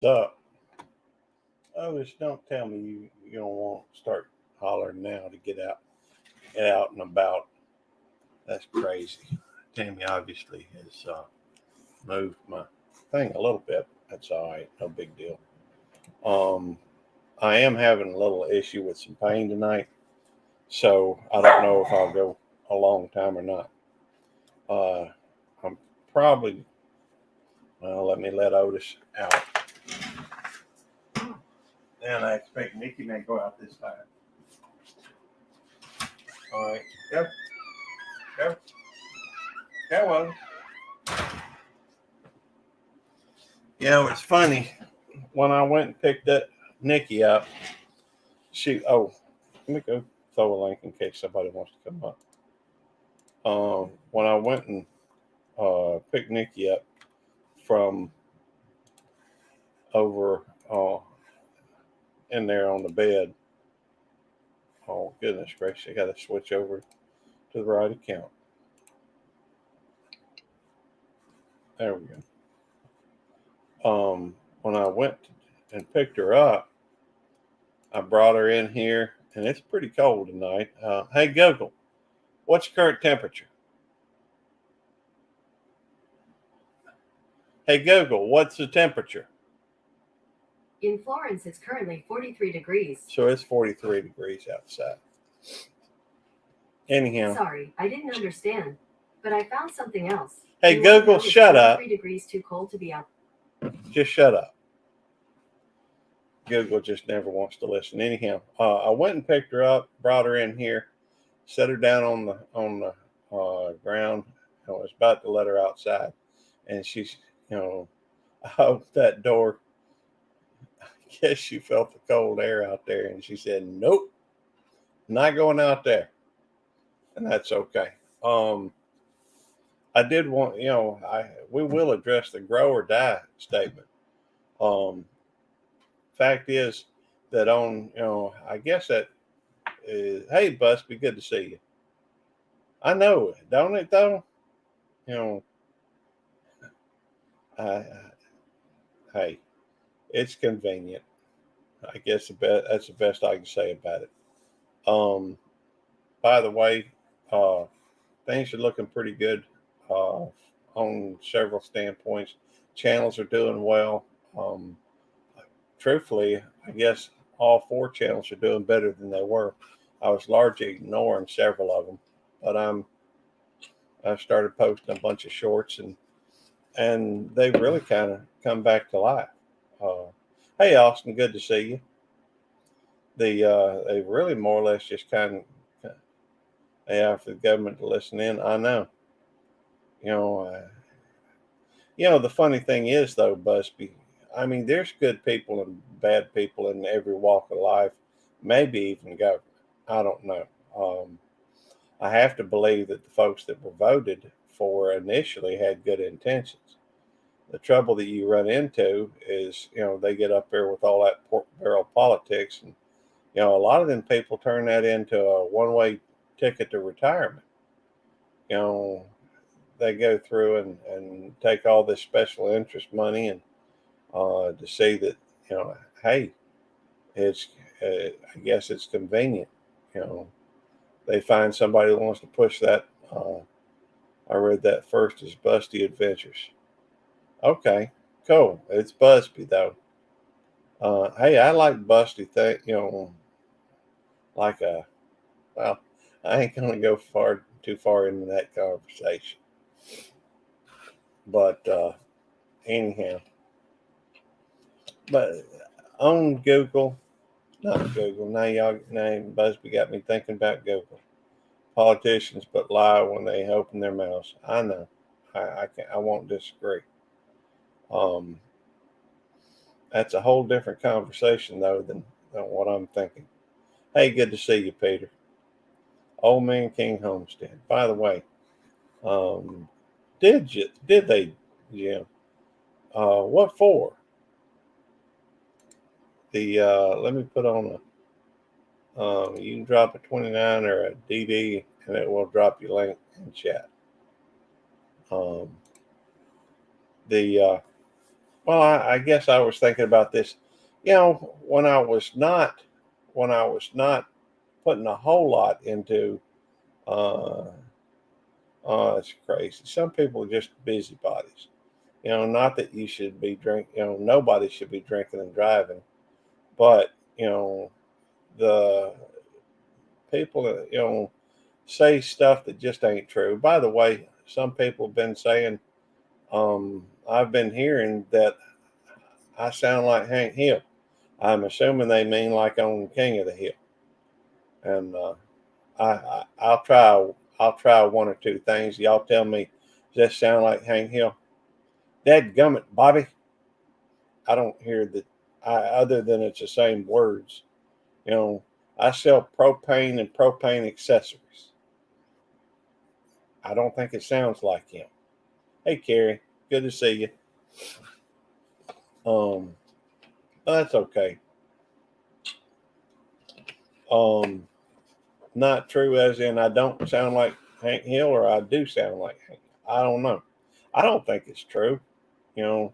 Up. Oh, just don't tell me you don't want to start hollering now to get out and about. That's crazy. Tammy obviously has moved my thing a little bit. That's all right. No big deal. Um, I am having a little issue with some pain tonight, so I don't know if I'll go a long time or not. Uh, I'm probably well. Let me let Otis out, and I expect Nikki may go out this time. All right, go, go, go on. You know, it's funny when I went and picked that Nikki up. Let me go throw a link in case somebody wants to come up. When I went and picked Nikki up from over in there on the bed. Oh goodness gracious! I got to switch over to the right account. There we go. When I went and picked her up, I brought her in here, and it's pretty cold tonight. Hey Google, what's your current temperature? Hey Google, what's the temperature? In Florence, it's currently 43 degrees. So it's 43 degrees outside. Anyhow. Sorry, I didn't understand. But I found something else. Hey Google, shut up. 43 degrees too cold to be out. Just shut up. Google just never wants to listen. Anyhow, I went and picked her up, brought her in here, set her down on the ground. I was about to let her outside, and she's, I opened that door. I guess she felt the cold air out there, and she said, "Nope, not going out there," and that's okay. I did want, we will address the grow or die statement. Fact is that I guess that is, hey, Busby, good to see you. I know, don't it though? You know, I, hey, it's convenient. I guess that's the best I can say about it. Um, by the way, uh, things are looking pretty good on several standpoints. Channels are doing well. Um, Truthfully, I guess all four channels are doing better than they were. I was largely ignoring several of them, but I've started posting a bunch of shorts and they've really kind of come back to life. Uh, hey, Austin, good to see you. They really more or less just they have the government to listen in. I know, you know, the funny thing is though, Busby. I mean, there's good people and bad people in every walk of life, maybe even government. I don't know. I have to believe that the folks that were voted for initially had good intentions. The trouble that you run into is, they get up there with all that pork barrel politics, and a lot of them people turn that into a one-way ticket to retirement. You know, they go through and take all this special interest money and to see that, hey, it's I guess it's convenient. You know, they find somebody that wants to push that. I read that first as Busty Adventures. Okay, cool. It's Busby though. Hey, I like Busty. Like a well, I ain't gonna go too far into that conversation. But anyhow, but on Google, not Google. Now Busby got me thinking about Google. Politicians but lie when they open their mouths. I know. I won't disagree. Um, that's a whole different conversation though than what I'm thinking. Hey, good to see you, Peter. Old Man King Homestead. By the way, um, did they, Jim? What for? Let me put on a. You can drop a 29 or a DD, and it will drop your link in chat. Um, the Well, I guess I was thinking about this. When I was not putting a whole lot into. Uh, it's crazy. Some people are just busybodies. Not that you should be drinking. Nobody should be drinking and driving, but the people that say stuff that just ain't true. By the way, some people have been saying, I've been hearing that I sound like Hank Hill. I'm assuming they mean like on King of the Hill, and I'll try one or two things. Y'all tell me, does that sound like Hank Hill? Dadgummit, Bobby. I don't hear that. Other than it's the same words. You know, I sell propane and propane accessories. I don't think it sounds like him. Hey, Carrie, good to see you. Um, that's okay. Um, not true as in I don't sound like Hank Hill or I do sound like Hank. I don't know. I don't think it's true. You know,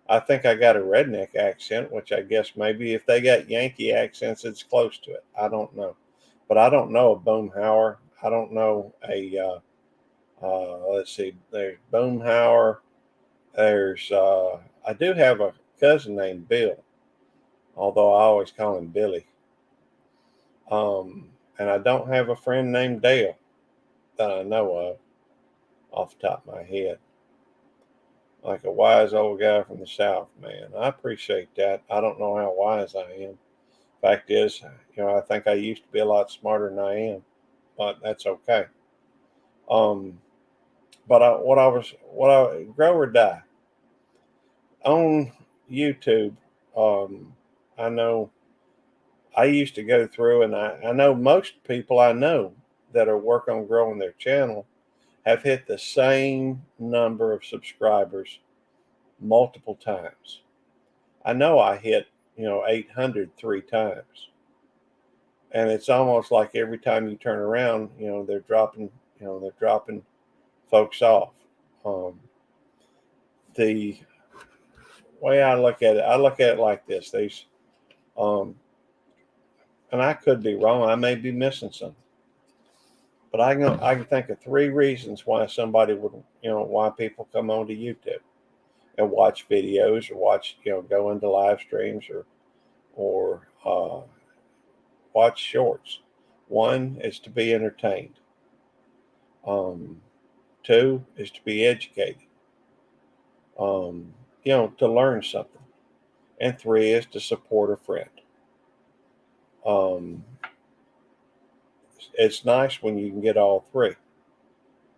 I think I got a redneck accent, which I guess maybe if they got Yankee accents, it's close to it. I don't know. But I don't know a Boomhauer. I don't know let's see, there's Boomhauer. I do have a cousin named Bill, although I always call him Billy. And I don't have a friend named Dale that I know of off the top of my head. Like a wise old guy from the South, man. I appreciate that. I don't know how wise I am. Fact is, I think I used to be a lot smarter than I am, but that's okay. Um, but grow or die on YouTube. I know I used to go through, and I know most people I know that are working on growing their channel have hit the same number of subscribers multiple times. I know I hit 800 3 times, and it's almost like every time you turn around, they're dropping folks off. Um, the way I look at it like this: um, and I could be wrong. I may be missing something, but I can think of 3 reasons why somebody would, why people come onto YouTube and watch videos or watch, go into live streams or watch shorts. One is to be entertained. Um, Two is to be educated. To learn something. And three is to support a friend. Um, it's nice when you can get all three.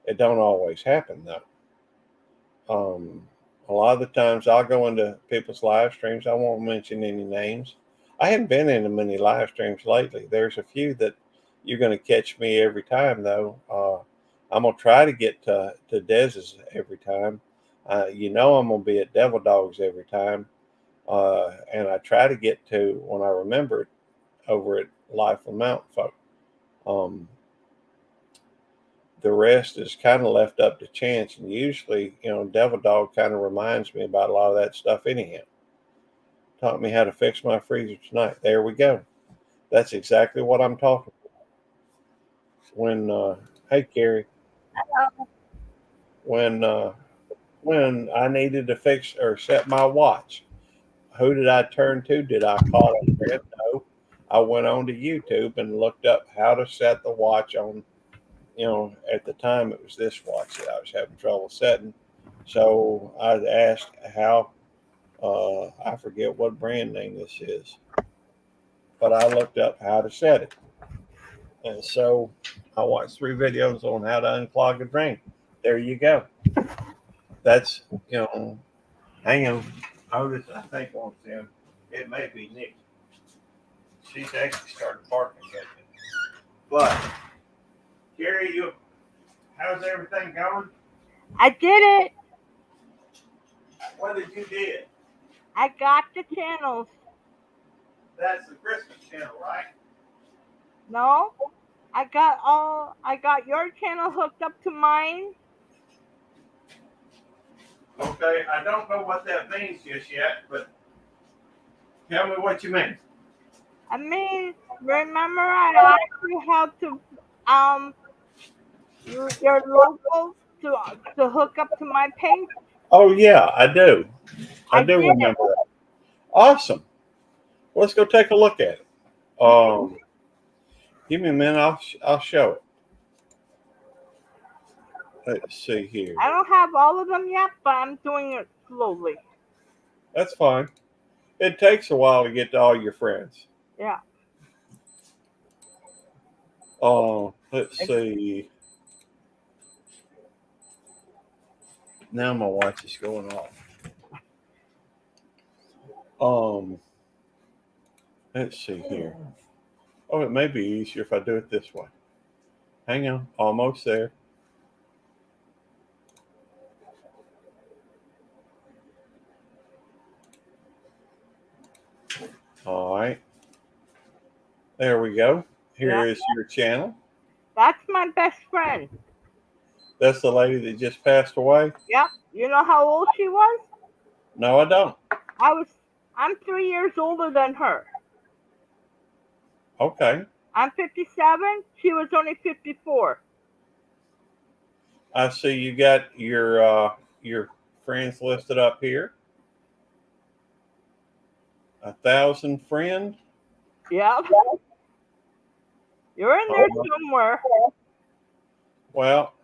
It don't always happen though. A lot of the times I'll go into people's live streams. I won't mention any names. I haven't been into many live streams lately. There's a few that you're going to catch me every time though. I'm gonna try to get to Dez's every time. I'm gonna be at Devil Dogs every time, and I try to get to when I remember it over at Life of Mountain Folk. Um, the rest is kind of left up to chance, and usually, Devil Dog kind of reminds me about a lot of that stuff. Anyhow, taught me how to fix my freezer tonight. There we go. That's exactly what I'm talking about. Hey Carrie, when when I needed to fix or set my watch, who did I turn to? Did I call a friend? No. I went on to YouTube and looked up how to set the watch on. At the time it was this watch that I was having trouble setting. So I asked how. I forget what brand name this is, but I looked up how to set it, and so I watched 3 videos on how to unclog a drain. There you go. That's hang on. Otis, I think wants them. It may be Nick. She's actually started barking at me. But Gary, how's everything going? I did it. What did you did? I got the channels. That's the Christmas channel, right? No, I got your channel hooked up to mine. Okay, I don't know what that means just yet, but tell me what you mean. I mean, remember I asked you how to your logo to hook up to my page? Oh yeah, I do. I I do did it. remember that. Awesome. Let's go take a look at it. Give me a minute. I'll show it. Let's see here. I don't have all of them yet, but I'm doing it slowly. That's fine. It takes a while to get to all your friends. Yeah. Let's see. Now my watch is going off. Um, let's see here. Oh, it may be easier if I do it this way. Hang on, almost there. All right, there we go. Here is your channel. That's my best friend. That's the lady that just passed away. Yep. You know how old she was? No, I don't. I'm 3 years older than her. Okay, I'm 57. She was only 54. I see you got your friends listed up here. 1,000 friend. Yep. You're in there Oh, somewhere. well,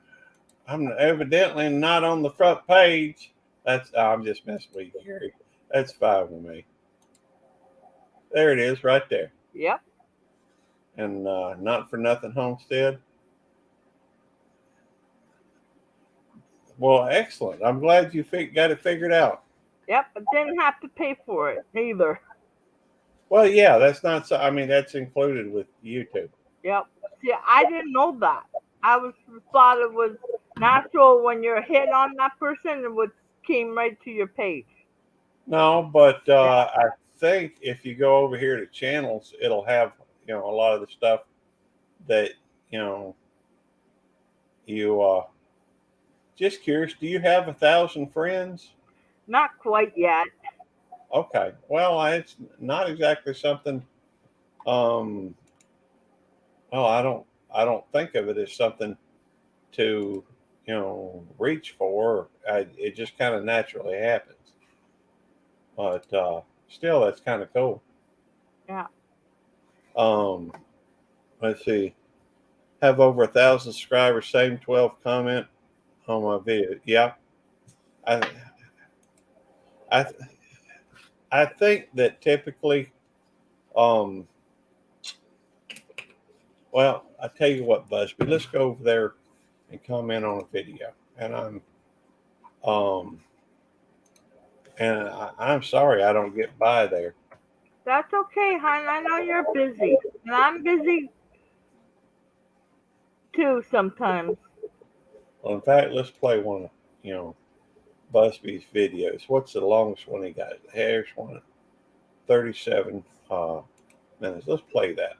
I'm evidently not on the front page. I'm just messing with you, Gary. That's fine with me. There it is, right there. Yep. And Not for Nothing Homestead. Well, excellent. I'm glad you got it figured out. Yep. I didn't have to pay for it either. Well, yeah, that's not so. I mean, that's included with YouTube. Yep. See, I didn't know that. Thought it was natural when you're hit on that person, it would came right to your page. No, but I think if you go over here to channels, it'll have a lot of the stuff that you know you. Just curious, do you have 1,000 friends? Not quite yet. Okay, well, it's not exactly something. Um, well, I don't think of it as something to reach for. It just kind of naturally happens. But still, that's kind of cool. Yeah. Um, let's see. Have over 1,000 subscribers. Same 12 comment on my video. Yeah, I I I think that typically, um, well, I tell you what, Busby, let's go over there and comment on a video. Um, I'm sorry I don't get by there. That's okay, hon. I know you're busy. And I'm busy too sometimes. Well, in fact, let's play one of Busby's videos. What's the longest one he got? Here's one, 37 minutes. Let's play that.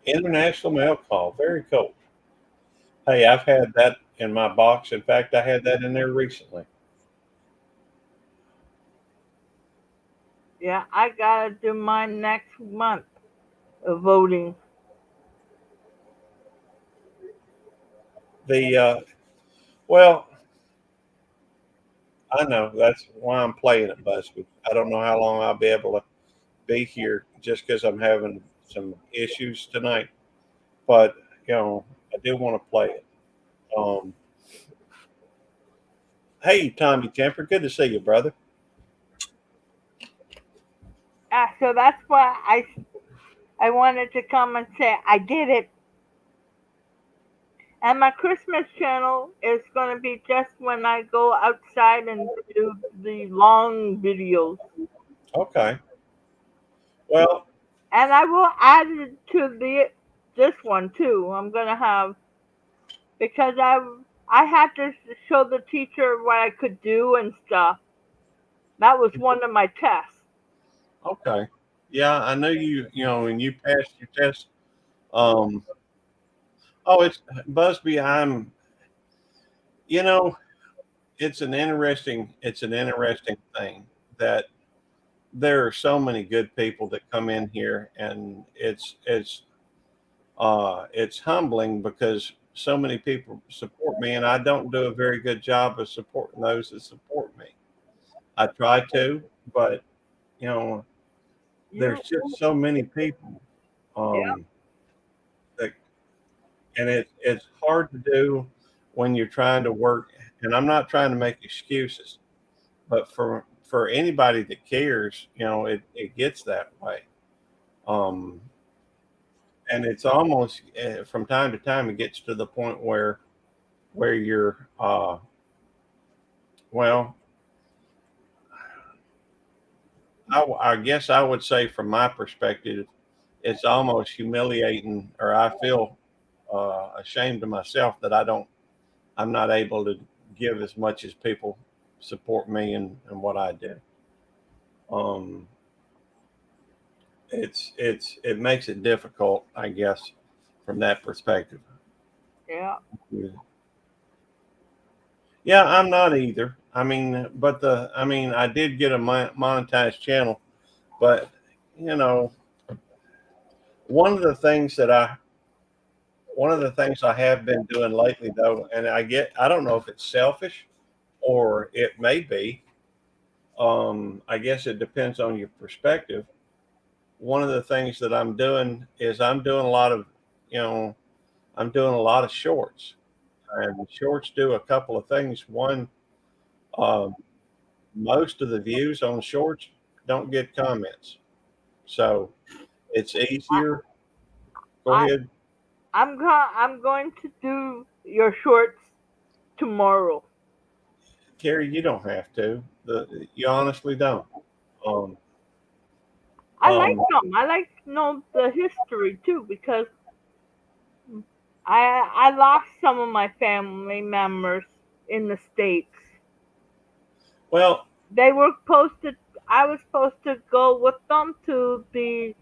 International mail call. Very cool. Hey, I've had that in my box. In fact, I had that in there recently. Yeah, I gotta do mine next month of voting. Well, I know that's why I'm playing it, Busby. I don't know how long I'll be able to be here just because I'm having some issues tonight. But I do want to play it. Um, hey, Tommy Temper, good to see you, brother. So that's why I wanted to come and say I did it. And my Christmas channel is going to be just when I go outside and do the long videos. Okay. Well, And I will add it to this one too. I'm going to have, because I had to show the teacher what I could do and stuff. That was one of my tests. okay. Yeah, I know you. When you passed your test, um, Oh, it's Busby. You know, it's an interesting thing that there are so many good people that come in here, and it's humbling because so many people support me, and I don't do a very good job of supporting those that support me. I try to, but you know, there's You, just so many people, yeah, um, that, and it's hard to do when you're trying to work. And I'm not trying to make excuses, but for anybody that cares, it gets that way. Um, and it's almost from time to time it gets to the point where you're well, I guess I would say from my perspective, it's almost humiliating, or I feel ashamed of myself that I'm not able to give as much as people support me and what I do. Um, it makes it difficult, I guess, from that perspective. yeah. Yeah, I'm not either. I mean, I did get a monetized channel, but you know, one of the things that I one of the things I have been doing lately though, and I don't know if it's selfish or it may be. I guess it depends on your perspective. One of the things that I'm doing is you know, I'm doing a lot of shorts, and shorts do a couple of things. One, um, most of the views on shorts don't get comments, so it's I, easier. Go I, ahead, I'm going to do your shorts tomorrow. Terry. You don't have to. You honestly don't. Um, I like um, them. I like to know the history too because I lost some of my family members in the States. well, They were supposed to. I was supposed to go with them to the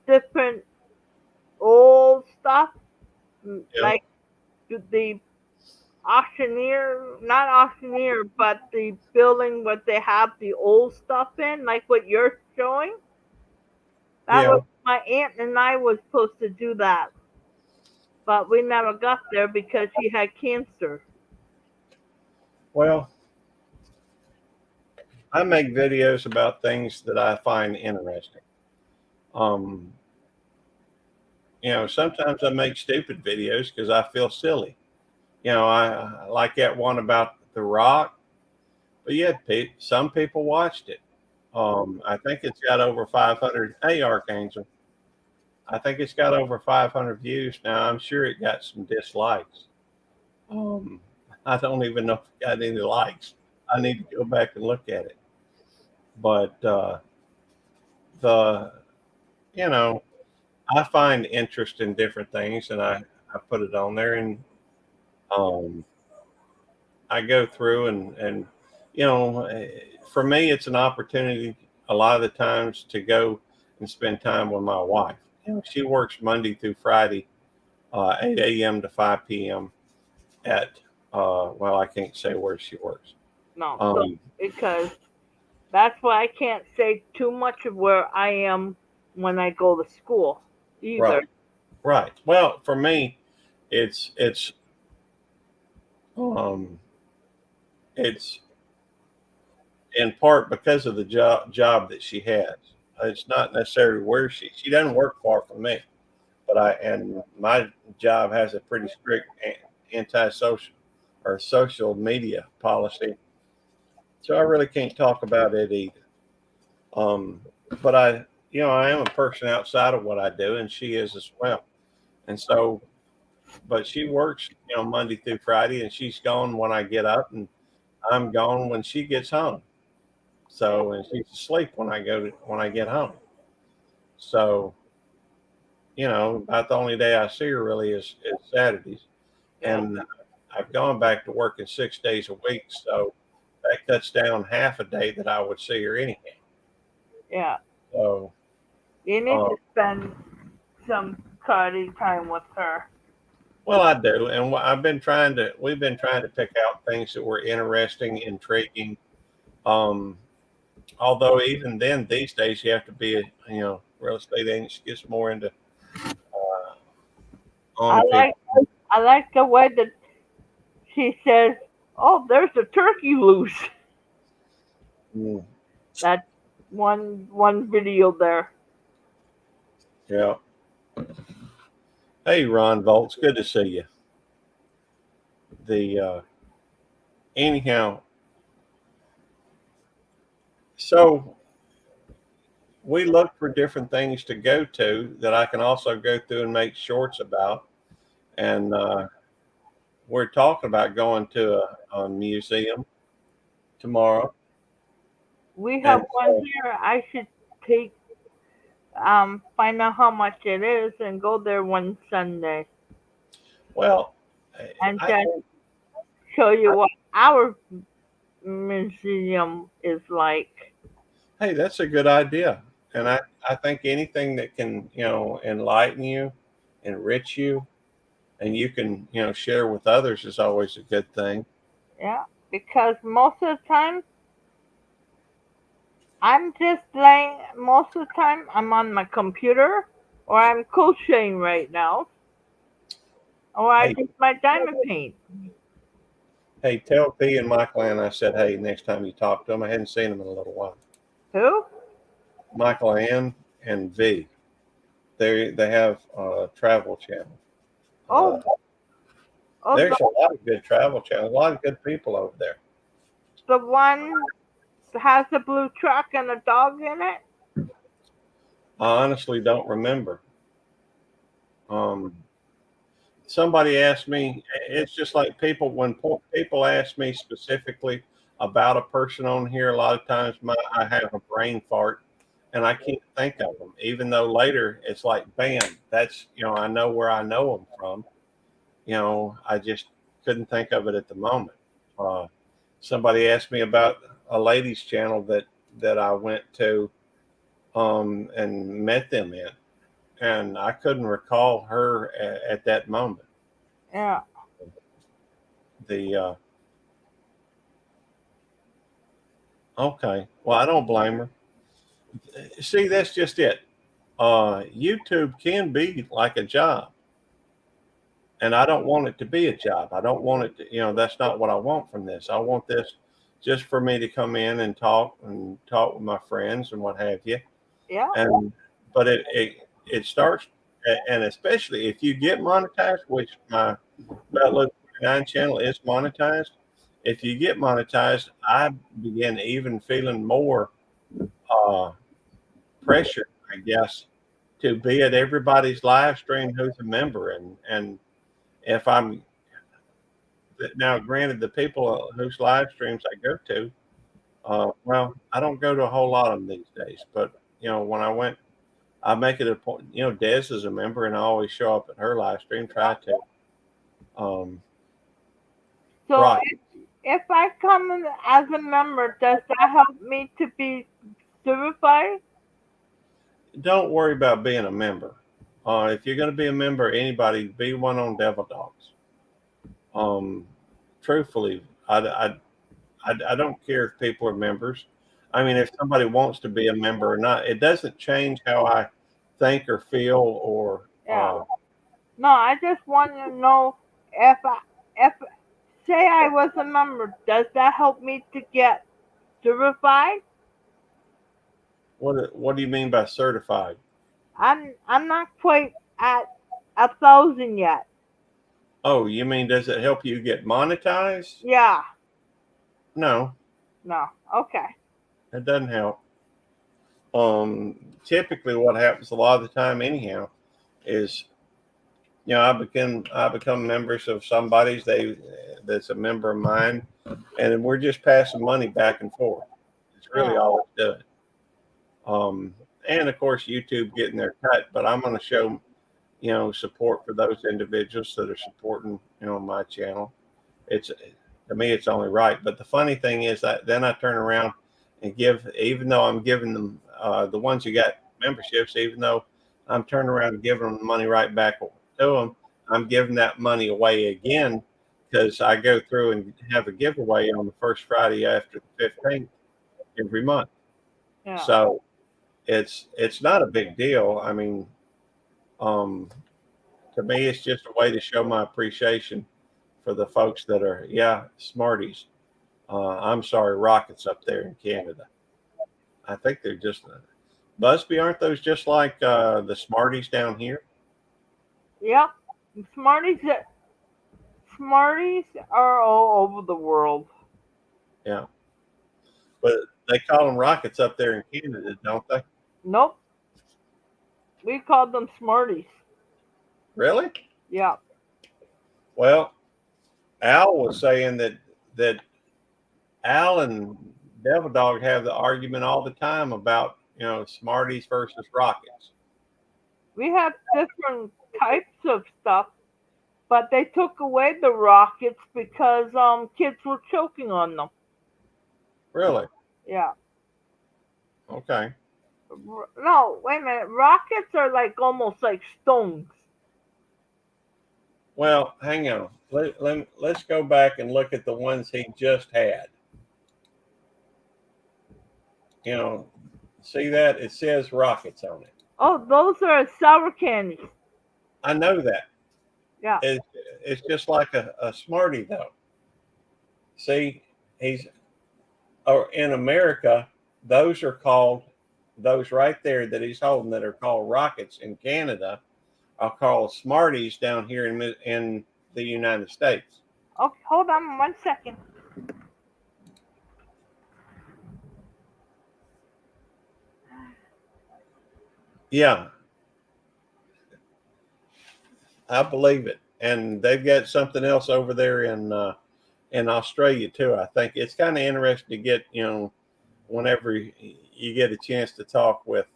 different old stuff yeah, like the auctioneer, not auctioneer, but the building where they have the old stuff in, like what you're showing. That yeah. was my aunt and I was supposed to do that, but we never got there because she had cancer. Well, I make videos about things that I find interesting. Um, sometimes I make stupid videos because I feel silly. I like that one about The Rock, but yet some people watched it. I think it's got over 500. Hey, Archangel, I think it's got over 500 views now. I'm sure it got some dislikes. Um, I don't even know if it got any likes. I need to go back and look at it. But the you know, I find interest in different things, and I put it on there, and um, I go through and you know, for me, it's an opportunity a lot of the times to go and spend time with my wife. She works Monday through Friday, 8 a.m. to 5 p.m. at well, I can't say where she works. No, so Um, because that's why I can't say too much of where I am when I go to school either. right, right. Well, for me, it's um, it's in part because of the job that she has. It's not necessarily where she doesn't work far from me, but my job has a pretty strict anti-social or social media policy, so I really can't talk about it either. Um, but I am a person outside of what I do, and she is as well. And so, but she works, Monday through Friday, and she's gone when I get up, and I'm gone when she gets home. Yeah, So, and she's asleep when I get home. So, about the only day I see her really is Saturdays, yeah, and I've gone back to working 6 days a week, so that cuts down half a day that I would see her anyhow. yeah. So, You need um, to spend some. quality time with her. Well, I do, and we've been trying to pick out things that were interesting, intriguing. Um, Although even then, these days you have to be, real estate agent gets more into I on like people. I like the way that she says, "Oh, there's a turkey loose." Mm, That one video there. yeah. Hey, Ron Volts, good to see you. The Anyhow, so we look for different things to go to that I can also go through and make shorts about. And we're talking about going to a museum tomorrow. We have And one here. I should take find out how much it is and go there one Sunday well, and I just think, show you what our museum is like. hey, that's a good idea. And I think anything that can, enlighten you, enrich you, and you can, share with others is always a good thing. Yeah, because most of the time I'm just laying. Most of the time I'm on my computer or I'm crocheting right now or I Hey, do my diamond paint. hey, tell P and Michael Ann I said, hey, next time you talk to them, I hadn't seen them in a little while. Who? Michael Ann and V. They have a travel channel. Uh, Oh, oh, there's a lot of good travel channels, a lot of good people over there. the one that has the blue truck and a dog in it. I honestly don't remember. Um, Somebody asked me, it's just like people ask me specifically about a person on here, a lot of times I have a brain fart and I can't think of them, even though later it's like, bam, that's, I know where I know them from. I just couldn't think of it at the moment. Uh, Somebody asked me about a ladies channel that I went to and met them in, and I couldn't recall her at that moment. Yeah. The Okay, well, I don't blame her. See, that's just it. YouTube can be like a job, and I don't want it to be a job. I don't want it to, that's not what I want from this. I want this just for me to come in and talk with my friends and what have you. Yeah. And but it starts, and especially if you get monetized, which my About Look 9 channel is monetized. If you get monetized, I begin even feeling more uh, pressure, I guess, to be at everybody's live stream who's a member. And if I'm now, granted, the people whose live streams I go to, well, I don't go to a whole lot of them these days. But when I went, I make it a point. Des is a member, and I always show up at her live stream. Try to. Um, So right. if I come in as a member, does that help me to be certified? Don't worry about being a member. If you're going to be a member, anybody, be one on Devil Dogs. Um, Truthfully, I don't care if people are members. I mean, if somebody wants to be a member or not, it doesn't change how I think or feel or Yeah. No, I just want to know if say I was a member, does that help me to get certified? what do you mean by certified? I'm not quite at 1,000 yet. Oh, you mean does it help you get monetized? Yeah. No, No. Okay. it doesn't help. Typically, what happens a lot of the time, anyhow, is I become members of somebody's that's a member of mine, and we're just passing money back and forth. It's really Yeah. all it's doing. And of course, YouTube getting their cut, but I'm going to show support for those individuals that are supporting my channel. It's To me, it's only right. But the funny thing is that then I turn around and give, even though I'm giving them the ones who got memberships, even though I'm turning around and giving them the money right back to them. I'm giving that money away again because I go through and have a giveaway on the first Friday after the 15th every month. Yeah. So it's not a big deal. I mean, to me, it's just a way to show my appreciation for the folks that are, Smarties. I'm sorry, Rockets up there in Canada. I think they're just Busby. Aren't those just like the Smarties down here? Yep. Smarties are all over the world. Yeah, but they call them Rockets up there in Canada, don't they? Nope. We called them Smarties. Really? Yeah. Well, Al was saying that Al and Devil Dog have the argument all the time about Smarties versus Rockets. We have different types of stuff, but they took away the rockets because kids were choking on them. Really? Yeah. Okay. No, wait a minute. Rockets are like almost like stones. Well, hang on. Let's go back and look at the ones he just had. See that? It says Rockets on it. Oh, those are sour candies. I know that. Yeah. It's just like a Smartie, though. See, in America, those right there that he's holding that are called Rockets in Canada are called Smarties down here in the United States. Okay, hold on 1 second. Yeah, I believe it. And they've got something else over there in Australia too. I think it's kind of interesting to get, whenever you get a chance to talk with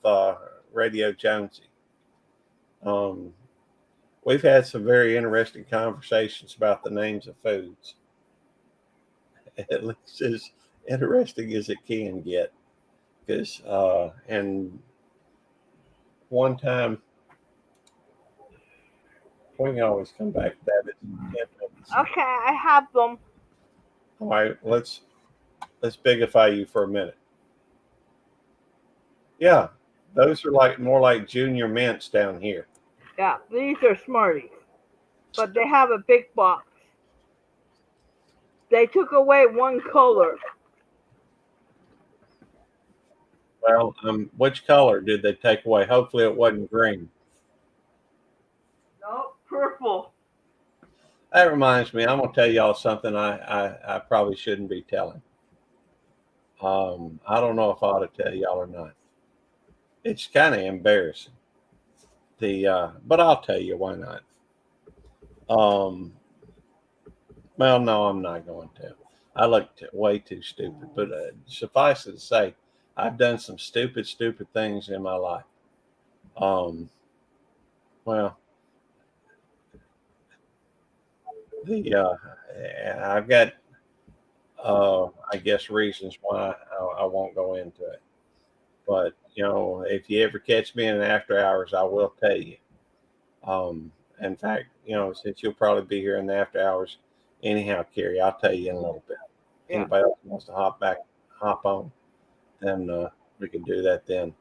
Radio Jonesy. We've had some very interesting conversations about the names of foods. At least as interesting as it can get. Because and one time we can always come back to that. Okay, I have them. All right, let's bigify you for a minute. Yeah, those are more like junior mints down here. Yeah, these are Smarties, but they have a big box. They took away one color. Well, which color did they take away? Hopefully it wasn't green. No, purple. That reminds me, I'm gonna tell y'all something I probably shouldn't be telling. I don't know if I ought to tell y'all or not. It's kind of embarrassing. But I'll tell you why not. Well, no, I'm not going to. I look way too stupid. But suffice it to say, I've done some stupid things in my life. Well, I've got I guess reasons why I won't go into it. But if you ever catch me in after hours, I will tell you. In fact, since you'll probably be here in the after hours, anyhow, Carrie, I'll tell you in a little bit. Yeah. Anybody else wants to hop on, then we can do that then.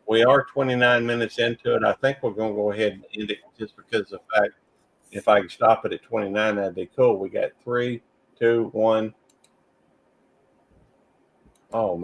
We are 29 minutes into it. I think we're going to go ahead and end it just because of the fact if I can stop it at 29, that'd be cool. We got 3, 2, 1. Oh, man.